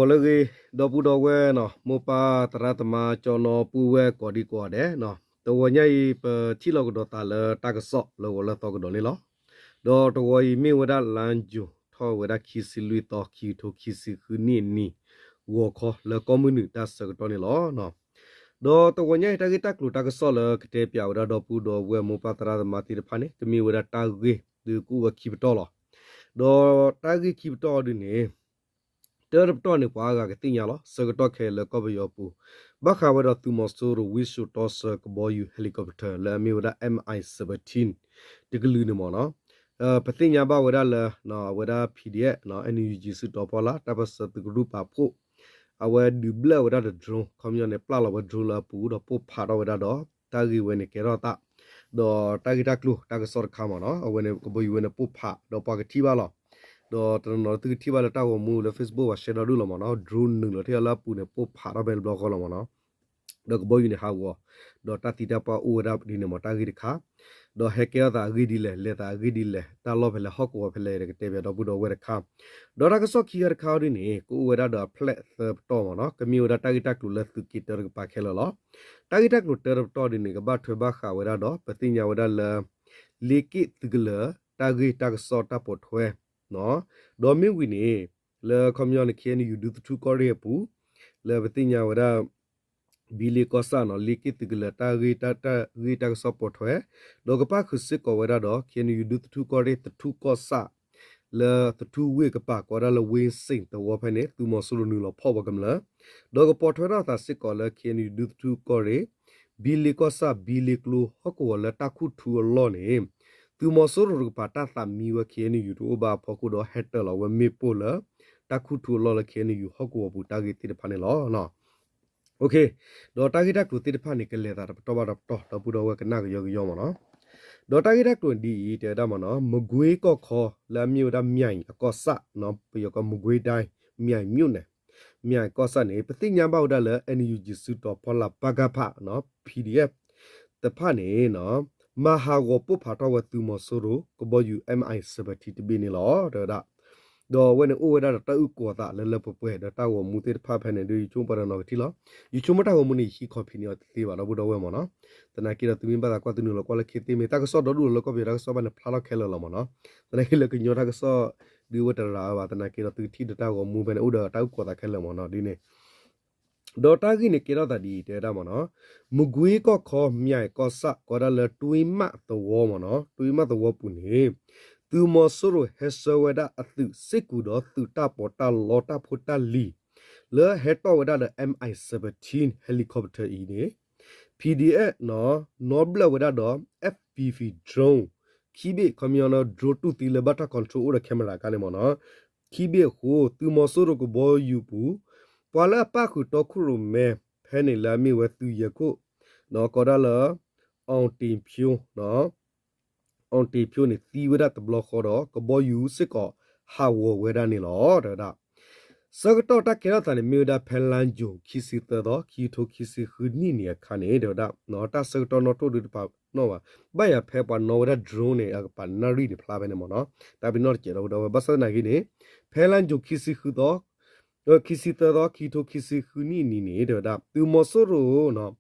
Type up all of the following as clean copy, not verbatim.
lagi dopu dowe no mopa teratama cono puwe kodi kode no tawanya I pe chilo ko ta le takso lo lo to ko ni lo do to wo mi wada lanju tho wada khisi lui to khi to khisi khu ni wo kho le komunu ta se ko ni lo no do to wanya ta ki tak lu takso le kte pya wada dopu do we mopa teratama ti phane tmi wada ta ge du ku wa khi to lo do ta gi khi to du ni ter to ni pa ga tin ya lo se to khe le ko ba yo pu ba kha wa tu mo so ro wi su to se ko bo yu helicopter le mi wa mi17 de glu ni mo no pa tin ya ba wa le no wa pdf no nug su to pa la ta ba se tu group pa phu a wa du bla wa de drone kom yo ne pla la wa drone la pu do pu pha do wa do ta gi we ne ke ro ta do ta gi ta klu ta ga sor kha mo no a we ne ko bo yu we ne pu pha do pa ga thi ba lo do to no tu thi ba la ta wo mu le facebook wa share do lo mo no drone nu lo the la pu ne po pha ra bel blog lo mo no do ko boy ne ha wo do ta ti ta pa u ra di ne mo ta gi kha do hacker ta gi di le ta gi di le ta lo phele hok wo phele re te be do bu do we kha do ra ko so ki ra kha ri ne ko we ra do flat to mo no ka mi ra ta gi ta ku le tu ki ter pa khe lo ta gi ta ku ter to di ne ka ba thwe ba kha we ra do pa ti nya we ra le le ki tu le ta gi ta so ta po thwe no do mi wi ni le communicate ni you do to korea pu le batinya wada bili kosa no likit gla ta ri ta support hoye do ka pa khus ko wada do can you do to korea to kosa le to we ka pa ko da le win sing to wo phane tu mo sulu nu lo pho ba kam la do ka pot hoda ta sik ko le can you do to korea bili kosa bili klu hok wo le ta khu thu lo ni tu mo so ro pa ta sa mi wa khe ni yu to ba pho ku do het lo wa mi po la ta khu thu lo la khe ni yu hok wo bu ta gi ti pha ne lo no okay do ta gi ta ku ti pha ni ke le ta to ba to pu do wa ka na yo mo no do ta gi ta ku di te da mo no mu gwe ko kho la mi da myai ko sa no pu yo ko mu gwe dai myai myu ne myai ko sa ne pa ti nya ba da le nug su to pho la pa ga pha no pdf တဖာနေနော်မဟာကိုပုဖာတော့ဝတူမဆိုရိုကဘယူ mi70 တဘီနေလောတော့ဝဲနေအိုဝဲတာတူကောတာလဲလဲပပွဲတာဝမူတေဖာဖဲနေဒီချုံပရနော်တီလောယူချုံမတာဝမနီဟီခေါဖီနီောတေပါတော့ဘဒဝဲမနော်တနာကီရတူမင်းပါကွာတူနလောကွာလခေတေမီတာကဆော့ဒဒူလောကပြေရာဆော့ဘနဖလာလောခဲလောမနော်တနာကီလကညောတာကဆော့ဒီဝတရာပါတနာကီရတူတီတာဝမူဘဲနေဥဒတာကောတာခဲလောမနော်ဒီနေဒေါ်တာကြီးနေကေတော့တာဒီတဲတာမနော်မူကွေးကောခေါ်မြိုင်ကောဆာကောရလတွိမတော်မနော်တွိမတော်ပူနေသူမဆိုရဟက်ဆဝဒအသူစစ်ကူတော့သူတာပေါ်တာလောတာဖိုတာလီလေဟက်တော်ဝဒ mi17 helicopter ဤနေ pdf နော်ဘလဝဒတော့ fpv drone ခီဘေကွန်မြူနာဒရိုတူတီလဘတာကွန်ထရိုလကင်မရာကနေမနော်ခီဘေဟိုသူမဆိုရကိုဘောယူပူပွာလာပခုတော့ခုရမဲဖဲနေလာမီဝသူရခုနော်ကောဒါလာအောင်တင်ဖြူနော်အောင်တင်ဖြူနေသီဝဒတဘလခေါ်တော့ကဘောယူစစ်ကောဟာဝဝဲဒနေလောဒါစကတော့တကေရတန်မီဒါဖဲလန်ဂျုံခီစီတော့ခီထိုခီစီခူနီနီခါနေဒါနော်တစကတော့နော်တို့ဒီပါနော်ဘာရဖဲပါနော်ဒါဒရိုးနေအပနာရီဒီဖလာပဲနေမနော်ဒါဘီနော်ကျေတော့ဘတ်စနာကြီးနေဖဲလန်ဂျုံခီစီခူတော့ခီစီတော့ခီထိုခီစီခူနီနီနေဒါသူမဆိုရိုနော်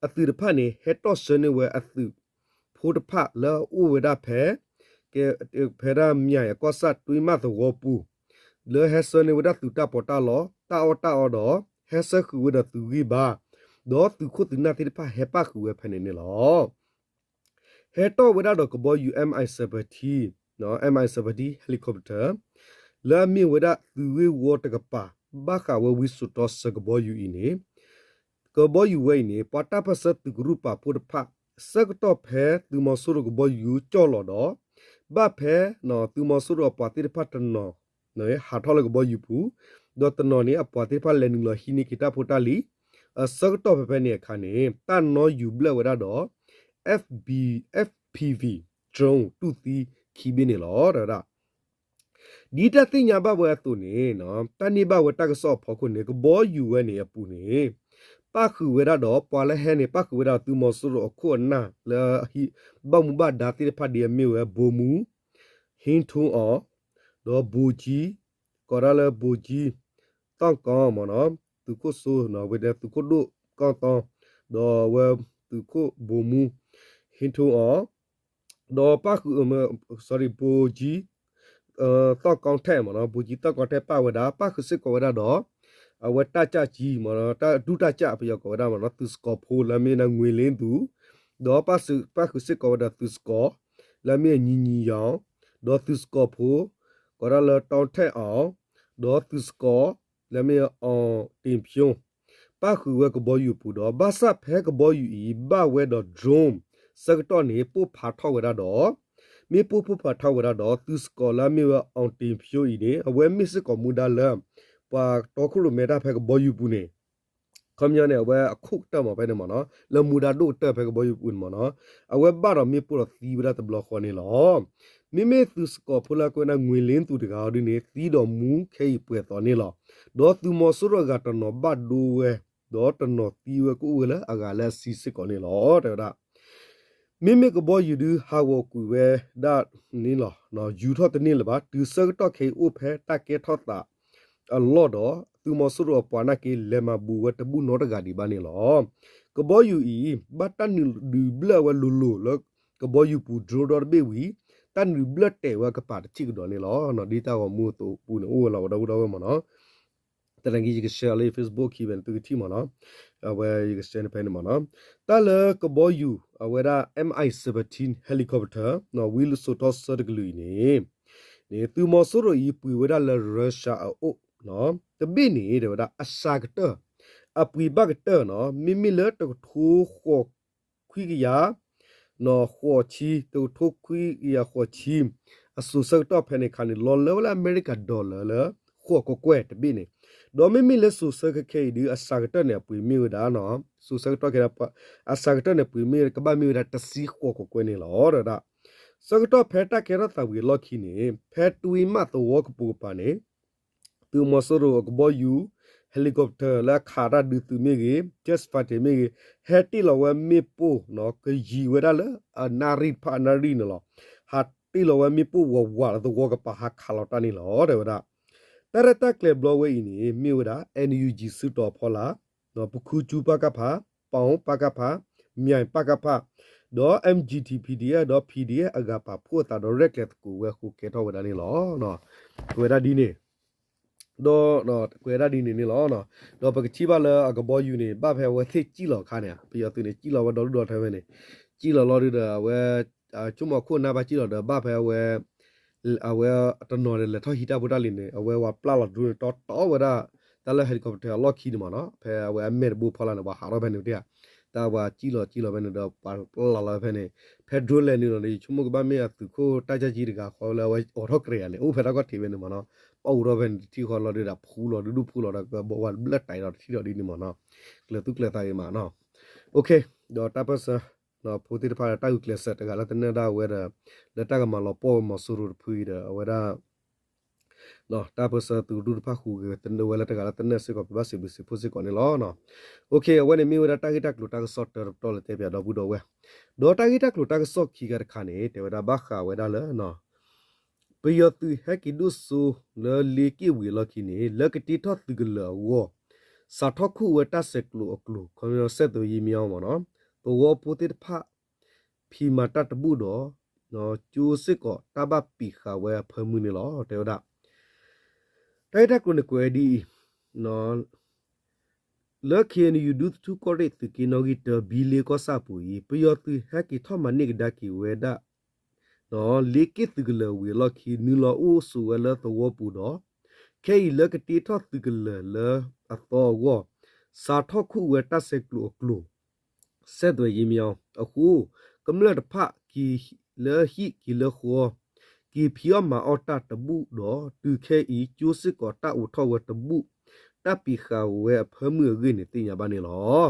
အသူတဖက်နေဟက်တော့စနေဝဲအသူဖိုးတဖက်လာဥဝဒဖဲကဲဖဲရမြိုင်ကောဆတ်တွိမသောပူလေဟက်စနေဝဒသူတာပေါ်တာလောတာအောတော့ဟက်ဆခူဝဒသူကြီးပါတော့သူခုတနာတိဖက်ဟက်ပါခူဝဲဖဲနေလောဟက်တော့ဝဒတော့ကဘော mi70 နော် mi70 helicopter လာမီဝဒသူဝေဝတ်ကပါဘာခဝဝိစုတော့စကဘောယူအင်းနေကဘောယူဝဲနေပတာပစတ်ဂရုပါပုဒဖစကတော့ဖဲသူမဆူရကဘောယူကြော်လောတော့ဘာဖဲနော်သူမဆူရပတိဖတ်တနော်နော်ဟာထောလကဘောယူပူဒေါတနော်နေအပတိဖတ်လဲနလဟီနီကီတာဖတာလီစကတော့ဖဲနေခါနေတန်နော်ယူဘလဝရတော့ fpv drone တူတီခီဘင်းနေလောဒါဒီတသိညာဘဝသူနေနော်တနိဘဝတကဆော့ဖော်ခုနေကဘောယူဝဲနေပူနေပခုဝဲတော့ပွာလဲဟဲနေပခုဝဲတော့သူမဆူရအခုနာလာဟီဘမဘဒါတိဖတ်ဒီမြဝဲဘိုမူဟင်းထုံအော်တော့ဘူကြီးကောရလဘူကြီး ต้องก็หมอเนาะตุกุสูเนาะเวเดตุกุดุก็ต้องดอเวตุกุบูมูหินทูอ๋อดอป้าคือsorry บูจีต้องกองแท้หมอเนาะบูจีต้องกองแท้ป้าเวดาป้าคือสิกเวดาดอအဝတကြကြီးမနော်တဒုတကြပြကောဒါမနော်သူစကောဖိုလမေနငွေလင်းသူဒေါ်ပါခုစစ်ကောဒါသူစကောလမေညီညီယောင်ဒေါ်သူစကောဖိုကောရလတောင်းထက်အောင်ဒေါ်သူစကောလမေအောင်တင်ဖြုံပါခုဝဲကဘောယူပူတော့ဘာစဖဲကဘောယူဤဘဝဲတော့ drone စကတော့နေပို့ဖာထောက်ဝဲတော့မေပို့ဖာထောက်ဝဲတော့သူစကောလမေအောင်တင်ဖြုံဤတဲ့အဝဲမစ်စကောမူဒါလမ်ပါတော့ခုလိုမေတာဖဲကဘောယူပူနေခမရနေဝဲအခုတက်မှာပဲနေမနော်လမူဒါတို့တက်ဖဲကဘောယူပူမနော်အဝဲဘာတော့မေပို့တော့သီးဗလာတဘလခေါ်နေလောမိမေသူစကောဖလာကွနာငွေလင်းသူတကားဒီနေသီးတော်မူခဲပွဲတော်နေလောဒေါ်သူမဆူရကတနောဘတ်ဒူဝဲဒေါ်တနောတီဝဲကိုဝဲလာအကလည်းစီစစ်ကောနေလောတဲ့ဒါမိမေကဘောယူဒူဟာဝကူဝဲဒါနေလောနော်ယူထော့တနေလပါသူစကတော့ခဲဥဖဲတက်ကေထော့တာအလောတော့သူမဆူရပွားနာကေလေမဘူဝတဘူးနောတကဒီပါနေလောကဘောယူဤဘတ်တန်ဒီဘလဝလူလူလကဘောယူပူဒရိုဒဘေဝီတန်ဘလတ်တဲဝကပါတချိကတော့နေလောနော်ဒီတာကမူတူပူနိုးလောတော့မနော်တရန်ကြီးက share လေး Facebook ခိဘန်တူတီမနော်အဝဲရကစတန်ဖဲနေမနော်တလကဘောယူအဝဲဒါ MI17 helicopter နော်ဝီလဆိုတော့စရကလူနေသူမဆိုရဤပူဝဲဒါလရုရှားအိုနော်တပိနေတယ်ဒါအစာကတအပူဘကတနော်မိမိလတထိုးခေါ်ခွိကရနော်ခေါ်ချီတူထိုးခွိရခေါ်ချီအဆူစတော့ဖဲနေခါနေလော်လော်အမေရိကဒေါ်လာလခေါ်ကိုကွဲတပိနေဒေါ်မိမိလဆူစကခဲဒီအစာကတနေပူမီဒါနော်ဆူစကတော့ကအစာကတနေပူမီကဘာမီဒါတစီခေါ်ကိုကွဲနေလောဒါစကတော့ဖဲတက်ခဲရသဝီလော်ခီနေဖဲတူမတ်တော့ကပူပါနေသူမဆရိုကဘောယူဟယ်လီကော်ပတာလာခါရဒူသူမေကြီးချက်စဖတ်တေမေကြီးဟက်တီလောဝမေပိုနော်ကကြီးဝရလာနာရီဖာနာရီနော်ဟာတီလောဝမေပိုဝဝါတော့ကပါဟာခါလော်တနီလောတဲ့ဝဒတရတကလေဘလဝေးနီမြေဝဒ NUG စုတော်ဖောလာနော်ပခုချူပကဖာပေါင်ပကဖာမြိုင်ပကဖာတော့ MGTPDA တော့ PDA အကပါဖို့တာတော့ reclet ကိုဝဲခုကေတော့ဝဒနီလောနော်ဝဒဒီနေတော့နော်ကွယ်ရဒီနေလောနော်တော့ပကချိပါလာအကဘောယူနေဘဖဲဝဲသိကြည့်လောခါနေပြီးတော့သူနေကြည့်လောဝတော်တော်ထဲပဲနေကြည့်လောလောရတဲ့ဝဲကျွမခုနာပါကြည့်လောဘဖဲဝဲအဝဲတနော်လေထော်ဟီတာဘူတာလင်းနေအဝဲဝပလာလာဒူတော့တော့ဝဲတာတလဲဟယ်လီကော်ပတာလော့ခီဒီမနော်ဖဲဝဲအမေဘူဖလာနေပါဟာရဘဲနေတဲ့တာဝါကြည့်လောပဲနေတော့ပါလာလာဖဲနေဖဲဒရိုလဲနေတော့လေကျွမကဘာမေသူခိုတိုက်ကြကြီးတကခေါ်လဲဝဲအော်ထော့ကရလေဥဖဲတော့ကတီပဲနေမနော်အော်ရဘန်တီခေါ်လာတဲ့ဖူးလောဒူဖူးလောကဘောဝဘလက်တိုင်တော့တီတော့ဒီနေမနော်ကလတုကလတိုင်မနော်โอเคတော့တပတ်စနော်ဖိုတီတဖာတိုက်ကလဆက်တကလာတနေတာဝဲတာလက်တကမလောပေါ်မဆူရဖူးရဝဲတာနော်တပတ်စတူဒူဖာခုကတနဝဲလက်တကလာတနေစကပဘစီဘစီဖူစီကောနေလောနော်โอเคဝဲနေမီဝဲတာဂီတက်လူတာဆော့တာတော်လက်တဲ့ပြတော့ဘူးတော့ဝဲဒေါ်တာဂီတက်လူတာဆော့ခီကခါနေတေဝတာဘခဝဲတာလဲနော်ပယတူဟက်ကီဒုဆူလလီကီဝီလကီနေလကတိထော့တူကလောဝစာထော့ခုဝတာဆက်ကလူအကလူခွန်ရဆက်တူရီမြောင်းမနော်တော့ပိုတိဖာဖီမာတတ်ဘူးတော့နော်ကျူစစ်ကောတဘပီခဝဲဖမှုနေလောတေဝတာတိုက်တက်ကုနကွယ်ဒီနော်လခေနယူဒူတူကောရက်ကီနိုဂီတဘီလေကောစာပူီပယတူဟက်ကီထော့မနိကဒါကီဝဲဒါနော်လေကစ်တကလဝေလခီနူလောအိုဆူဝဲလတော့ပူတော့ခဲလကတီထော့တကလလအတော်ဝစာထော့ခုဝဲတဆက်ကလူကလူဆက်တွေရမြောင်းအခုကမလတဖကီလဟီကီလခေါ်ကီဖီယမအော်တာတဘူးတော့တူခဲဤကျိုးစစ်ကောတာဦးထော့ဝတဘူးတပ်ပီခါဝဲဖမှုရင်းနေတင်ရပါနေလော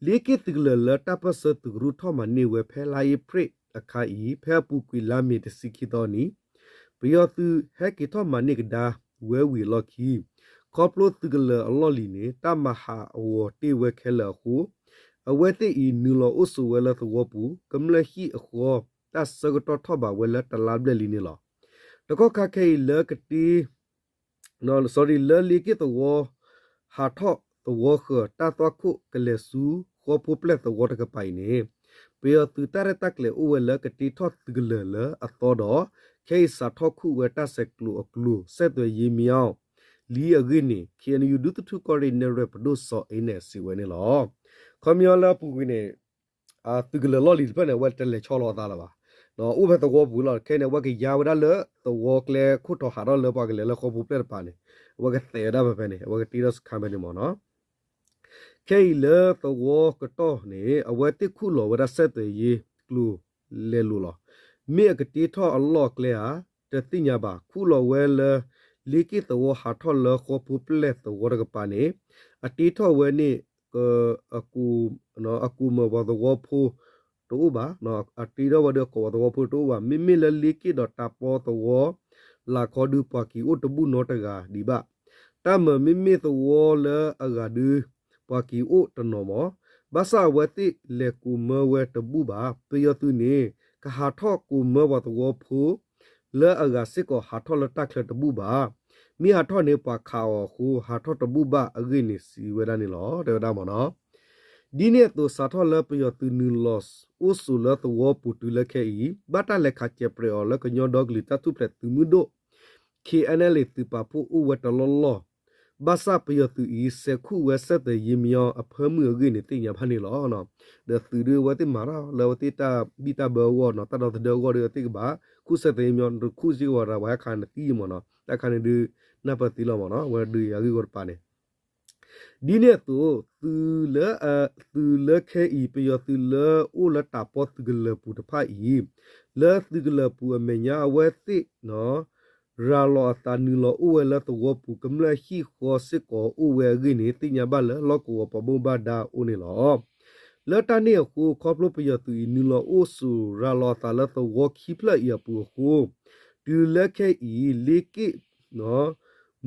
လေကစ်တကလလတပစတူရူထော့မနေဝဲဖဲလိုက်ပရိအခါဤဖဲပူကွီလာမီတစီခီတော်နီပယောသူဟက်ကီထောမနိကဒါဝဲဝီလော်ခီကောပလိုတကလအလော်လီနေတမဟာအဝတေဝဲခဲလခုအဝဲတေဤနူလောအဆူဝဲလသဝပူကမလဟီအခောတဆကတော်ထဘဝဲလတလာဘလလီနေလောတကောခခဲလကတီ no sorry le li ki to wo ha tho to wo kho ta to khu ke le su kho pu ple to wo ta ka pai ni pe tu ta re tak le u we le ka ti tho tu le a to do ke sa tho khu we ta se klu a klu se to yi miao li a gi ni kien you do to ko ri ne re pdo so in ne si we ni lo khomyo la pu gi ne a tu le lo li pe ne wa te le cho lo ta la ba no u be to wo bu lo ke ne wa ke ya wa da le to wo kle khu to ha do le pa ke le kho pu ple pa ni wa ke te da ba pe ni wa ke ti ros kha me ni mo no ke le to wo ko to ni a wa ti khu lo wa da set te yi klu le lu lo mi ke ti tho a lo kle a te ti nya ba khu lo we le li ki to wo ha tho le kho pu ple to wo da pa ni a ti tho we ni ko aku no aku mo ba to wo phu to ba no a ti ro wa de ko to wo phu to ba mi le li ki do ta po to wo la kho du pa ki o to bu no ta ga di ba ta mo mi to wo le a ga du pa ki o to no mo ba sa we ti le ku mo we to bu ba pe yo tu ni ka ha tho ku mo ba to wo phu le a ga si ko ha tho le ta khle to bu ba mi ha tho ne pa kha o khu ha tho to bu ba a gi ni si we da ni lo de da mo noဒီနေ့တော့စာထောလပယတူနူလော့အိုဆူလတ်ဝပူတူလခဲဤဘတာလက်ခချေပရောလကညောဒေါဂလီတတုပရတူမူဒို KNL တူပါပူဝတလောလောဘာစာပယတူဤစခုဝဆက်တဲ့ယမြောအဖမှုဂိနေတင်ညာဖာနေလောနော်ဒသူရဝတိမာရာလောတိတာဘီတာဘောနော်တတော်တဲ့ဝရတိကဘာခုဆက်တဲ့မြောခုစီဝရဝါခါနတီမနော်တခါနေဒီနပတိလောမနော်ဝဒီယာဂီဝပါနေဒီနေ့တော့သူလခဲဤပယသူလအိုလတာပတ်ဂလပူတဖိုင်လသဂလပူအမညာဝဲတိနော်ရာလောတာနီလောအိုဝဲလတဝပူကမလရှိခောစစ်ကောအိုဝဲဂိနေတိညာဘလလောကောပဘုံဘာဒါအိုနေလောလတနေခုခေါပလပယသူနီလောအိုဆူရာလောတာလတဝခိပလယပူခုဒီလခဲဤလေကိနော်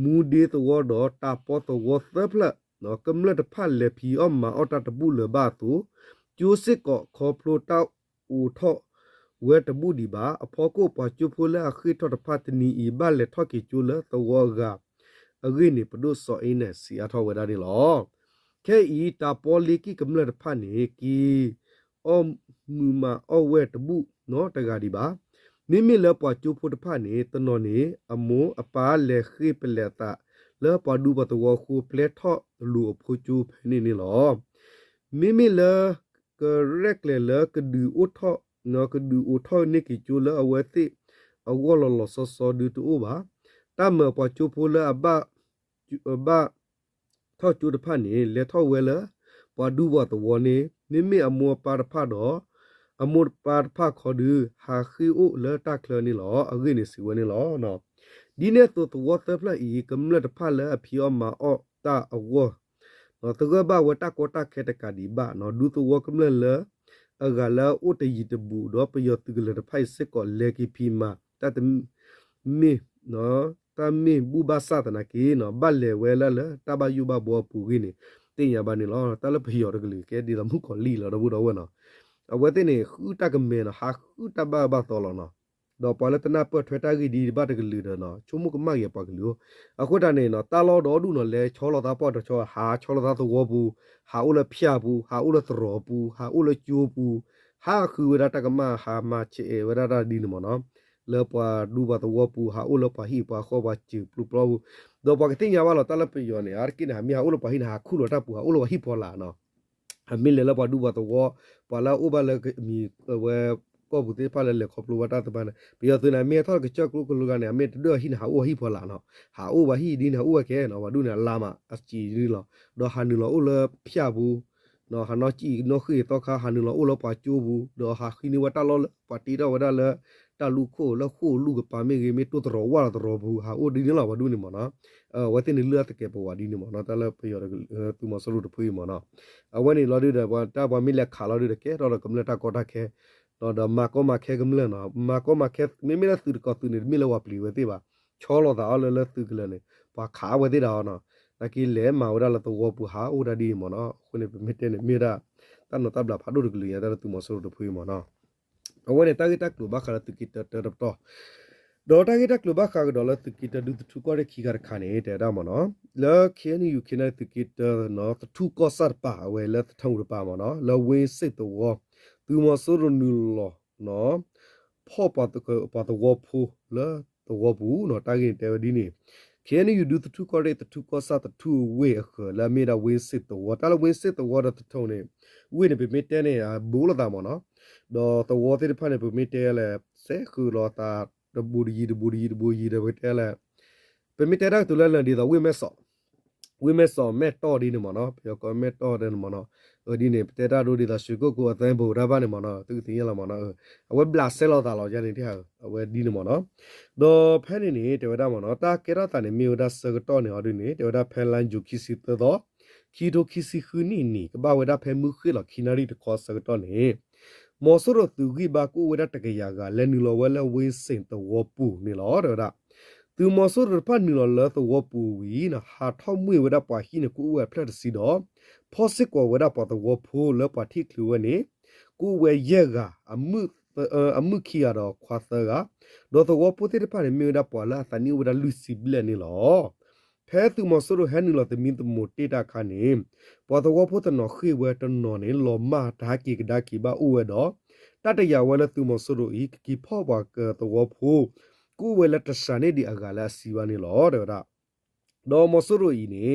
မူဒီတဝဒတာပတ်တဝသပလနော်ကမ္လတဖတ်လေဖီအမအော်တတဘူးလဘတူကျိုစစ်ကောခေါပလိုတောက်ဦးထော့ဝဲတဘူးဒီပါအဖောကိုပွားကျူဖိုလာခိထော့တဖတ်နီဤဘလက်ထော့ကီကျူလတဝကအဂိနေပဒုဆောအင်းနဲ့စီအထော့ဝဲတာဒီလောခဲဤတာပေါ်လီကီကမ္လတဖတ်နေကီအောမူမာအောဝဲတဘူးနော်တကဒီပါမိမိလပွားကျူဖိုတဖတ်နေတနော်နေအမိုးအပါလေခိပလက်တာလေပဒူပတဝခုပလက်ထော့လူအဖို့ကျူဖနေနေလောမိမိလကရက်လေလကဒူအိုထော့နော်ကဒူအိုထော့နေကီကျူလအဝဲတိအဝလလဆဆဒူတူဘာတမပချူဖိုလအဘထော့ကျူတဖတ်နေလေထော့ဝဲလပဒူဘတဝနေမိမိအမောပါဖတ်တော့အမောပါဖတ်ခေါ်ဒူဟာခီအိုလေတက်လနေလောအဂိနေစီဝနေလောနော်ဒီနေ့တော့ဝတ်ဖလာဤကမ္လတဖလာအဖီအမအောတာအဝနော်တကဘာဝတာကိုတာခဲတကဒီဘာနော်ဒူတဝကမ္လလအဂလာအိုတယီတဘူတော့ပယောတကလတဖိုက်စစ်ကောလေကီဖီမာတတမီနော်တမီဘူဘာစာတနာကီနော်ဘလေဝဲလလတဘယူဘဘောပူကီနေတင်ရပါနေလောတလဖီယောတကလီကဲဒီလမှုကောလီလောတော့ဘူးတော့ဝနော်အဝဲတဲ့နေခူတကမဲနော်ဟာခူတဘဘာတော်လောနော်တော့ပါလတနာပတ်ထွေတာကြီးဒီဘတ်ကလူတော့နော်ချုံမကမရပါကလူအခုတနေနော်တာလောတော်ဒုနော်လဲချောလောတာပေါ့တော့ချောဟာချောလောတာသဝဘူးဟာဦးလဖျားဘူးဟာဦးလသရောဘူးဟာဦးလကျိုးဘူးဟာခူရတကမဟာမချေဝရတာဒီနမနော်လဲပွားဒူဘသဝဘူးဟာဦးလပဟိပွားခောပါချီပလူပလောဘူးတော့ပါကတင်ရပါလောတလပယောနေအာကိနာမီဟာဦးလပဟိနာခုလောတာပူဟာဦးလဟိဖောလာနော်အမီလေလပါဒူဘသဝပါလာဥပလမီဝဲก็บุตรพาเลขอบลูวัตตะบันเปียตัวน่ะเมทอกะจักลูกกันเนี่ยเมตดอหินหาโอหิพอละเนาะหาโอวะหิดินหาโอแกเนาะวะดุเนี่ยลามาอัสจีนี่ลอดอหานึลอโอเลพยาบูเนาะหานอจีเนาะคือตอคาหานึลอโอลปาจูบูดอหาขินิวัตตะลอปาตีดอวะดะเลตะลูโคละโคลูกปาเมเกเมตุตรอวะตรอบูหาโอดินลอวะดุนี่มอเนาะวะตินเลือตะเกปวะดินี่มอเนาะตะละเปียตุมอสรุตพุยมอเนาะอวะนี่ลอดิดะวะตะบะมิเลขาลอดิดะเกดอละกำละตะกอตะเคတော့ဒါမာကောမာခဲကမလနော်မာကောမာခဲမိမိလက်သူကတူနေမိလဝပလီဝတိပါချောလောတာအလလသူကလနေပါခါဝတိတာနော်နကီလဲမာဝရလတော့ပူဟာဥဒဒီမနော်ခုနေမိတဲ့နေမိရာတန်နော်တဘလာဖာဒုကလီရတဲ့သူမဆောတဖွေးမနော်အဝဲနေတာကတူဘခရတကိတတတော့ ဒေါ်တာဂီတကလဘခါကဒေါ်လာတကီတဒူတူကောရခီကရခါနေတဲ့ဒါမနော်လောခဲနီယူခိနတကီတနော်တူကောဆာပါဝဲလက်ထုံရပါမနော်လောဝင်းစစ်တော့သူမဆိုရနူလောနော်ဖောပတ်ကပတ်တော့ဖူလာတော့ဘူးနော်တာဂီတဲဒီနီခဲနီယူဒူတူကောရတူကောဆာတူဝဲခလာမီဒါဝင်းစစ်တော့တာလဝင်းစစ်တော့တထုံနေဝင်းနေပေမတဲနေဘူလာတာမနော်တော့တဲ့ဖာနေပေမတဲလဲဆဲခူလောတာthe buri the betela permitera to learn the we meso meto di mono yo ko meto den mono odi ne petera do di da sugo ko atan bo raba ne mono tu tin la mono we bla selo da lo ja ni dia we di ne mono do phani ni te wada mono ta kera ta ne mi oda so to ne odi ni te wada phelan ju kisi to do ki do kisi khu ni ka ba wada phe mu khu lo kinari to ko so to ne မော်ဆိုရသူဂီဘာကူဝဒတကရကလည်းနီလောဝဲဝင်းစင်တော့ပူနီလောရတာသူမော်ဆိုရဖတ်နီလောလတော့ပူဝီနဟာထောက်မွေဝဒပါဟိနကူဝဲဖလက်စီတော့ဖောစစ်ကောဝဒပါတော့ဖိုးလပါတိကလူဝနေကူဝဲရဲကအမှုခီရတော့ခွာသကတော့ပူတိဖတ်မြေဝဒပါလာသနီဝဒလူစီဘလနီလောဖဲသူမဆရဟန်နီလောတမင်းတမိုတေတာခါနေပေါ်တော့ဖို့တနော်ခေဝဲတနော်နေလောမဒါကီကဒါကီဘာဥဝဲတော့တတရဝဲလသူမဆရဤကီဖောပါကတော့ဖို့ကူဝဲလက်တဆန်နေဒီအကလာစီဝနေလောတဲ့တော့မဆရဤနေ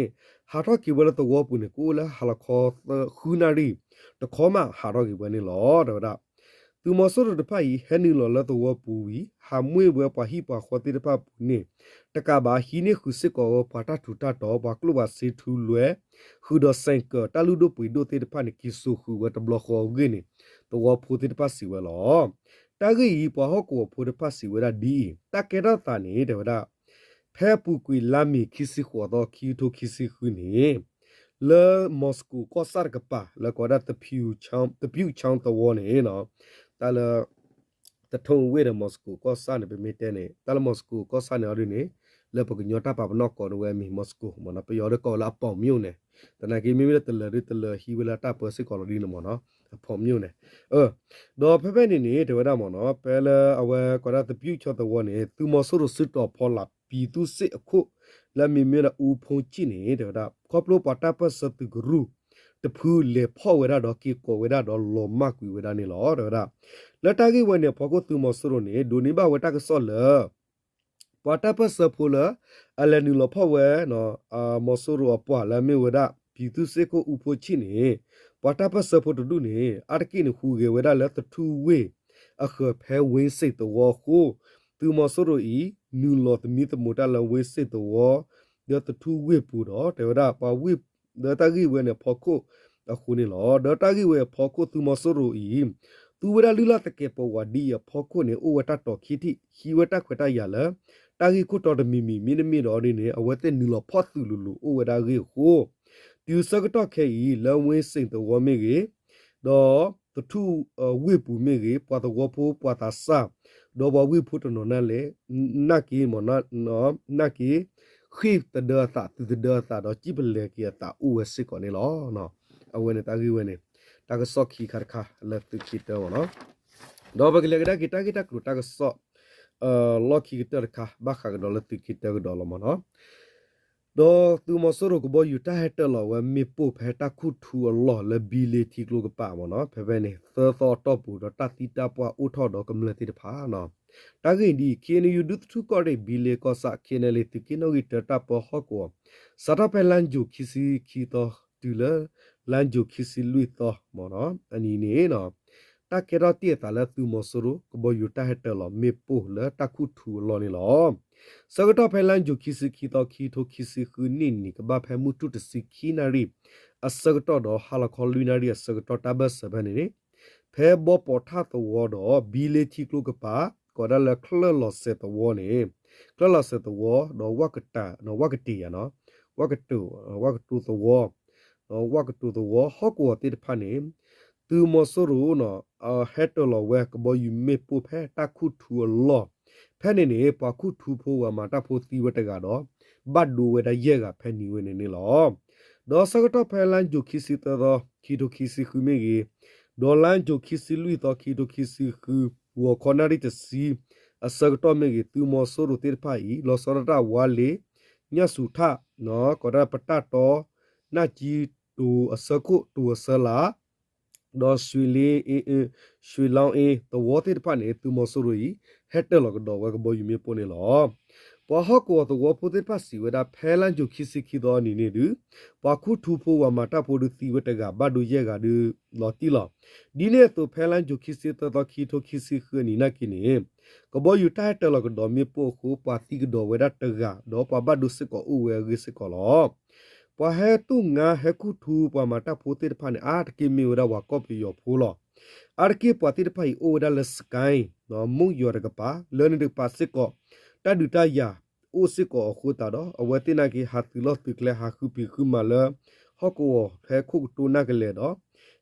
ဟာတော့ကီဝဲလတော့ပုန်ကိုလာဟလခေါ်ခူနာရီတခေါမဟာတော့ကီဝဲနေလောတဲ့သူမဆရတဖိုင်ဟန်နီလောလတော့ပူဝီဟာမွေဝဲပါဟိပါခေါ်တိတဖပူနေတကဘာဟီနေခုစစ်ကောပါတာထူတာတော့ဘာကလုဘာစီထူလွဲဟူဒဆန်ကတာလူဒိုပွေဒိုတေတဖနေကီဆူခူဝတ်ဘလခေါဂင်းနေတော့ဖူတိတဖစီဝဲလောတာဂီပါဟောကိုဖူတဖစီဝဲဒါဒီတကေရတာနေတဲ့ဝဒဖဲပူကွေလာမီခီစီခေါ်တော့ခီတိုခီစီခူနေလေမော်စကိုကောဆာကပါလေကောဒါတပြူချောင်းတော့နေနော်တာလတထုံဝဲရမော်စကိုကောဆာနေပေမတဲနေတာလမော်စကိုကောဆာနေရနေလေပကညောတာပါဘနော့ကောနဝဲမီမော်စကိုမနပယောရကောလာပေါမြုံနေတနကီမီမီတလရတလဟီဝလာတာပစစ်ကောလဒီနမနော်ဖော်မြုံနေဒေါ်ဖဖဲနေတဝဒမနော်ပဲလအဝဲကောဒါတပြူချောတဝနေသူမော်ဆိုရစစ်တော်ဖော်လာပီသူစစ်အခုလာမီမီရအူဖုန်ချိနေတဲ့ဒါကောပလိုပတာပစတဂရူတဖူလေဖောဝရတော့ကီကိုဝရတော့လောမကွေဝရနေလောတော့လက်တကြီးဝနေဖောကိုသူမဆရနေဒိုနီဘဝတကဆောလပတာပစဖူလအလနီလဖောဝဲနော်မဆရအပွာလာမေဝရပြည်သူစစ်ကိုဥဖို့ချိနေပတာပစဖူတူနေအတကိနခူကေဝရလက်တထူဝေအခဖဲဝင်းစိတ်တော်ခုသူမဆရဤနူလောတမီတမတာလဝင်းစိတ်တော်ရတထူဝေပူတော့တေဝရပါဝေဒေတာဂီဝဲနေဖောကိုအခုနေလောဒေတာဂီဝဲဖောကိုသူမဆရဤသူဝရလူလာတကေပဝဒီယဖောကိုနေဥဝတတော်ခိတိခီဝတခွတရလတာဂီခုတော်တမီမီနမီတော်နေအဝဲတဲ့နူလောဖောသူလူလူဥဝဒါဂီကိုဒီစကတော့ခဲဤလဝင်းစိတ်တော်မေကြီးတော့တထူဝေပူမေကြီးပွားတော်ဖိုးပွားတာစာတော့ဘဝိဖုတနော်နလေနကီမနော်နကီခိတဒတာတဒတာတော့ကြည့်ပလေကီတာဥဝစစ်ကောနေလောနော်အဝဲနေတာဂီဝဲနေတာကဆော့ခီခါခါလက်တချီတော့နော်တော့ဘကလေကတာဂီတာကလူတာကဆော့လော်ခီကတာခါဘာခါကတော့လက်တချီတော့လောမနော်တော့သူမဆိုးတော့ကဘောယူတာဟက်တလောဝဲမေပိုဖဲတာခုထူလော်လဘီလေတီကလိုကပါမနော်ဖဲဖဲနေသောတော့ပူတော့တတိတာပွားဥထော်တော့ကမလတိတဖာနော်တာဂိန်ဒီခေနယူဒုထူကော်ရေဘီလေကောစာခေနလေတကိနိုဂီတတာပဟကောစတာဖဲလန်ဂျူခီစီခီတော့တူလလန်ဂျူခီစီလူတော့မနော်အနီနေနော်တာကေရတီတာလာသူမဆိုးကဘောယူတာဟက်တလောမေပိုလတာခုထူလော်နေလောစကတော့ဖဲလန်ဂျူခီစီခီတော့ခီထိုခီစီခူနင်းနီကဘာဖဲမှုတုတစီခီနာရီအစကတော့တော့ဟာလခေါလူနာရီအစကတော့တဘတ်စဘနေဖဲဘောပေါ်ထတော့တော့ဘီလေတီကလုကပါကောဒါလခလလောစတော့နေကလလောစတော့တော့ဝကတာနော်ဝကတီရနော်ဝကတူတော့ဝကတူတော့ဟောကောတိတဖာနေသူမဆိုရူနော်ဟက်တလောဝဲကဘောယူမေပူဖဲတခုထူလောဖဲနေပခုထူဖို့ဝမာတဖို့တီဝတကတော့ဘတ်ဒူဝဲတရဲကဖဲနီဝဲနေလောဒေါ်စကတော့ဖဲလန်ဂျိုခီစီတော့ခီတိုခီစီခူမေကြီးဒေါ်လန်ဂျိုခီစီလူတော့ခီတိုခီစီခူဝခေါနာရီတစီ အစကတော့မေကြီးသူမောဆိုရတိဖိုင်လောစရတာဝါလေညစုထနော်ကရပတတော်နာကြီးတူအစကုတူအစလာဒေါ်ဆွေလီရွှေလောင်းတဝတိဖာနေသူမောဆိုရီဟက်တယ်လောကတော့ဝကဘောယူမေပိုနေလောပဟကောတဝပုတိဖာစီဝဒဖဲလန်ဂျုခိစီခိတော်နီနေဒူပခုထူဖိုဝမာတာပိုဒူစီဝတကဘဒူရဲ့ကဒူလော်တီလောဒီနေတော့ဖဲလန်ဂျုခိစီတော်ခီထိုခိစီခနီနာကိနေကဘောယူတိုက်တယ်လောကတော့မေပိုခုပါတိကတော့ဝဒတကတော့ပဘဒူစကောဥဝဲဂစ်စကောလောပဟဲတုငါဟခုထူပမာတာပိုတိဖာနေအာတကိမီဝဒဝကောပီယောဖိုလောအာကိပတိဖိုင်အိုဒါလစကိုင်းနော်မုံယောရကပါလန်ဒပါစကောတဒူတယာအိုစကောခုတာတော့အဝတိနာကီဟာတီလော့ပိကလေဟာခုပိခုမလာဟကောဖဲခုတူနာကလေတော့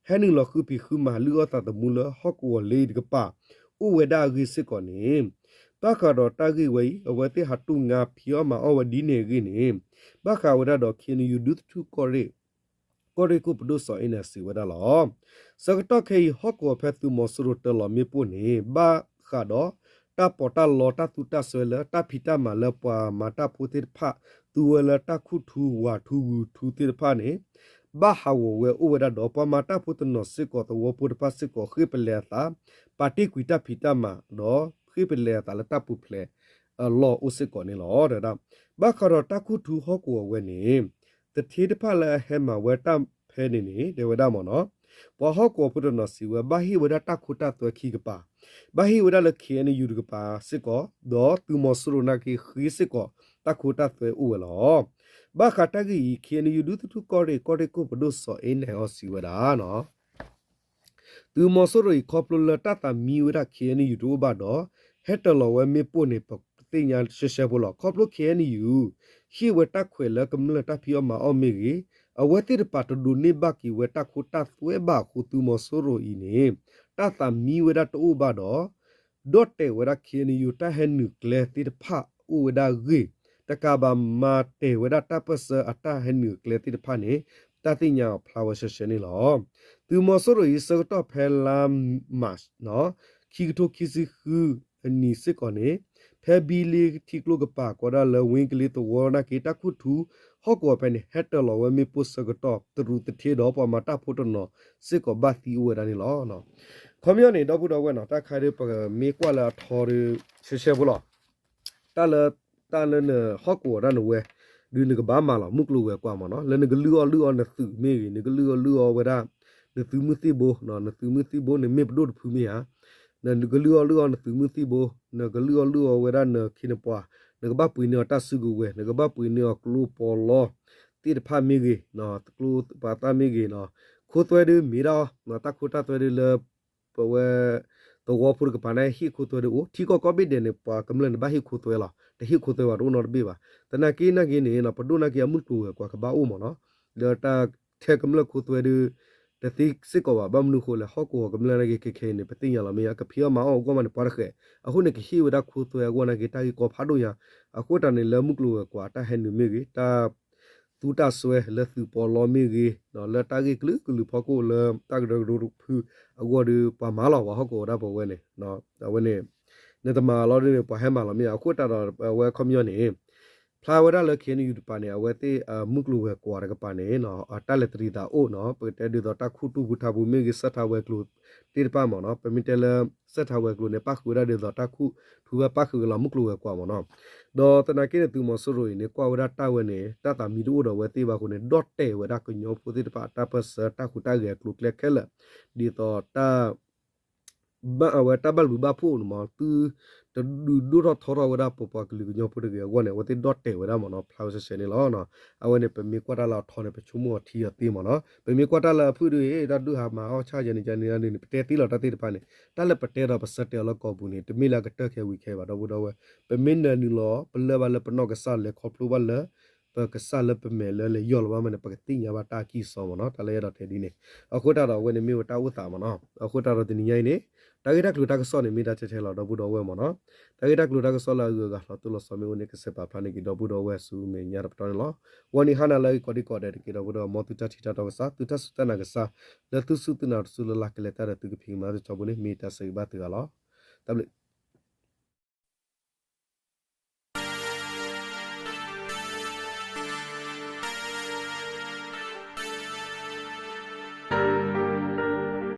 ဟဲနင်းလောခုပိခုမလူအတာတမူလဟကောလေဒီကပါဥဝဒါဂိစကောနေဘခါတော့တာဂိဝေအဝတိဟာတူငါဖီယောမအဝဒီနေဂိနေဘခါဝဒါတော့ခင်ယူဒုထုကောရေကိုရီကုပဒုဆောင်းနေစီဝဒါလောစကတော့ခေဟကောဖဲသူမောစရတလောမေပုနေဘာခါတော့တာပေါ်တာလောတာတူတာဆွဲလတာဖီတာမလပွာမာတာပူတိဖာသူဝလတာခုထူဝါထူထူတိဖာနေဘာဟာဝဝဲဥဝဒတော့ပမာတာပူတနောစစ်ကောတဝပုတပတ်စစ်ကောခိပလေတာပါတိကွီတာဖီတာမတော့ခိပလေတာလတာပူဖလေလောဥစစ်ကောနေလောတဲ့ဒါဘာခရတာခုထူဟကောဝဲနေတတိတဖာလဲဟဲမှာဝဲတာဖဲနေနေဒေဝဒမနော်ပဟကောပုတနောစီဝဘာဟိဝဒတာခုတာတွဲခိကပါဘာဟိဝဒလခေနေယူကပါစစ်ကောဒေါ်သူမောစရနာကိခိစစ်ကောတခုတာသွဲဥဝလောဘာခတာဂီခေနေယူဒုတုကောရေကိုပဒုဆောအင်းနေဟောစီဝဒါနော်သူမောစရခေါပလလတတာမီဝဒခေနေယူဒိုဘာတော့ဟက်တလောဝဲမေပုနေပတိညာရှေရှေဘလောခေါပလခေနေယူဟိဝတခွေလကမလတဖီယောမာအောမေကြီးအဝတိရပတ်ဒုနေဘကီဝတခုတသွဲဘာခုသူမောစရဤနေတာတာမီဝဒတိုဘာတော့ဒေါ်တေဝရခေနီယူတာဟန်နုကလေတိဖာဥဝဒါဂီတကဘာမာတေဝဒတာပစအတာဟန်နုကလေတိဖာနေတာတိညာဖလာဝရှရှနီလောသူမဆရဤစကတော့ဖဲလာမတ်နော်ခီတိုခီစီခူအနီစစ်ကောနေဖဲဘီလီတီကလိုကပါကောဒါလဝင်းကလေးတဝနာကေတခုထူဟော့ကောပဲနေဟက်တလောဝမေပုစကတော့တရူတထေတော့ပမာတာဖို့တနော်စစ်ကောဘတ်တီဝဒနီလောနော်ခွန်မြောနေတော့ဘူးတော့ဝဲနော်တခါရပမေကွာလာထော်ရရှေရှေဘူးလားတာလနဟော့ကောရနဝဲဒီနကဘာမလာမုကလူဝဲကွာမနော်လနကလူအောနသူမေနကလူအောဝဲဒါနသူမသိဘောနော်နသူမသိဘောနေမေပဒိုဖူမီဟာနကလူအောနသူမသိဘောနကလူအောဝဲဒါနခိနပွားနကဘာပွေနေတဆုကူဝဲနကဘာပွေနေကလူပေါ်လောတိတဖာမီကြီးနော်ကလူပါတာမီကြီးနော်ခိုးသွဲဒီမီရာနော်တခုတာသွဲဒီလပဝဲတော့ဖုရကပနိုင်ဟိခိုးသွဲဒီအိုတီကောဘိဒေနေပါကမလန်ဘာဟိခိုးသွဲလာတဟိခိုးသွဲဝရိုနော်ဘေပါတနာကိနာကိနေနော်ပဒုနာကိအမှုတူကွာကဘာအိုမနော်ဒေတာထဲကမလခိုးသွဲဒီတသိစစ်ကောဘာမနုခိုလေဟောကောကမလန်ကိခေခေနေပတိညာလာမေကဖီယမအောကောမနပါရခဲအခုနေခိဝဒခိုးသွဲကောနာကိတာကိကောဖာဒိုယာအခုတနေလမှုကလူကွာတာဟဲနုမေကိတာတူတာဆွဲလက်သူပေါ်လောမေကြီးနော်လက်တာကြီးကလူဖောက်ကိုလတာကဒရဖူအကောဒီပမာလာဝဟကိုဒါပေါ်ဝဲနေနော်ဒါဝဲနေနေတမာလော်ဒီပဟဲမာလာမြေအခုတာတော့ဝဲကွန်မြူနီဖလာဝဒါလခေနီယူပနေအဝဲတေမုကလူဝဲကွာရကပနေနော်တာလက်တရီတာအိုနော်ပတဲဒီတော့တခုတူဘူထာဘူမေကြီးစတာဝဲကလူတိပမနော်ပမီတဲလစတာဝဲကလူနေပခုရဒီတော့တခုထူဝဲပခုလာမုကလူဝဲကွာမနော်တော့တနာကိနေသူမဆရိုနေကွာဝဒါတာဝဲနေတာတာမီဒိုတော့ဝဲတေပါခုနေဒေါ့တဲဝဲဒါကညောပူတိတပါတာပစတာခုတာရဲ့ကလူကလက်ခဲလဒီတော့တာဘာဝဲတာဘလဘူဘာဖူနော်သူတဒူတော့ထော်ရဝဒါပပကလူညောပူတကေဝနေဝတိဒေါ့တဲဝဲဒါမနော်ဖလောက်ဆနေလောနော်အဝဲနေပမီကွာတာလာထော်နေပချုံမောထီရတေးမနော်ပမီကွာတာလာဖူတွေဒါဒူဟာမအောချာကြနေကြနေနေပတဲတီလောတတိတပါနေတာလက်ပတဲတော့ပစတဲလောကောဘူးနေတမီလာကတက်ခဲဝီခဲပါတော့ဘူးတော့ဝဲပမင်းနေလောပလဲပါလဲပနော့ကဆာလဲခေါပလူပါလဲပကဆာလပမဲလဲယောလဝမနပကတိညာဘာတာကီဆောမနော်တလဲရတော့တဲဒီနေအခုတာတော့ဝဲနေမျိုးတာဝတ်တာမနော်အခုတာတော့ဒီညိုင်းနေတာဂိတာကလူတာကဆောနေမိတာချက်ချက်လာတော့ဘူးတော့ဝဲမနော်တာဂိတာကလူတာကဆောလာကလာတူလို့ဆောမေဝင်ကစပါဖာနေကီတော့ဘူးတော့ဝဲဆူမေညာတော့တော်လောဝနီဟာနာလဲကောဒီကောတဲ့ကီတော့ဘူးတော့မောတူတာချီတာတော့စာတူတာစတနာကစာလက်သူစုတနာဆူလလာကလက်တာတူကဖီမာတော့ဘူးနေမိတာစေဘာတူလောတဘလ